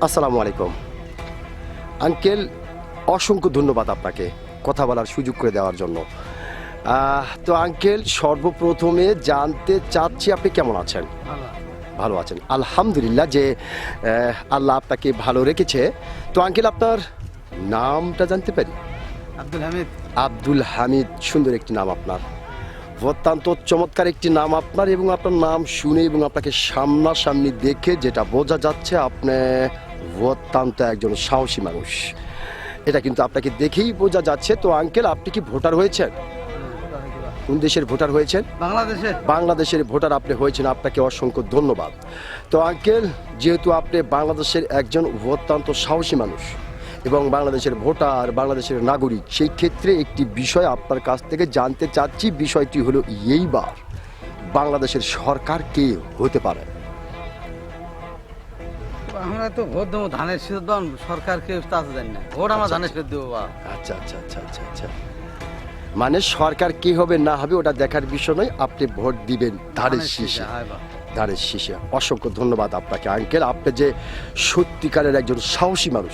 আসসালামু আলাইকুম আঙ্কেল, অসংখ্য ধন্যবাদ আপনাকে কথা বলার সুযোগ করে দেওয়ার জন্য। তো আঙ্কেল, সর্বপ্রথমে জানতে চাচ্ছি আপনি কেমন আছেন? ভালো আছেন, আলহামদুলিল্লাহ যে আল্লাহ আপনাকে ভালো রেখেছে। তো আঙ্কেল, আপনার নামটা জানতে পারি? আব্দুল হামিদ। আব্দুল হামিদ, সুন্দর একটি নাম আপনার, অত্যন্ত চমৎকার একটি নাম আপনার। এবং আপনার নাম শুনে এবং আপনাকে সামনাসামনি দেখে যেটা বোঝা যাচ্ছে, আপনি অত্যন্ত একজন সাহসী মানুষ, এটা কিন্তু আপনাকে দেখেই বোঝা যাচ্ছে। তো আঙ্কেল, আপনি কি ভোটার হয়েছেন? কোন দেশের ভোটার হয়েছেন? বাংলাদেশে। বাংলাদেশের ভোটার আপনি হয়েছেন, আপনাকে অসংখ্য ধন্যবাদ। তো আঙ্কেল, যেহেতু আপনি বাংলাদেশের একজন অত্যন্ত সাহসী মানুষ এবং বাংলাদেশের ভোটার, বাংলাদেশের নাগরিক, সেই ক্ষেত্রে একটি বিষয় আপনার কাছ থেকে জানতে চাচ্ছি। বিষয়টি হলো এইবার বাংলাদেশের সরকার কে হতে পারে? আমরা তো ভোট দেবো ধানের শীষ দেন, সরকারকে তা জানি না। ভোট আমরা ধানের শীষ দেবো। আচ্ছা আচ্ছা আচ্ছা আচ্ছা আচ্ছা, মানে সরকার কি হবে না হবে ওটা দেখার বিষয় নয়, আপনি ভোট দিবেন ধানের শীষে। ধানের শীষে। অসংখ্য ধন্যবাদ আপনাকে আঙ্কেল, আপনি যে সত্যিকারের একজন সাহসী মানুষ,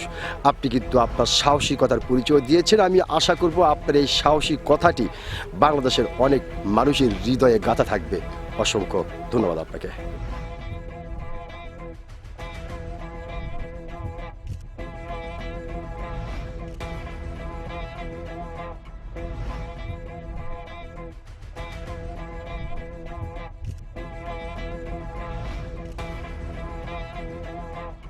আপনি কিন্তু আপনার সাহসিকতার পরিচয় দিয়েছেন। আমি আশা করব আপনার এই সাহসী কথাটি বাংলাদেশের অনেক মানুষের হৃদয়ে গাঁথা থাকবে। অসংখ্য ধন্যবাদ আপনাকে।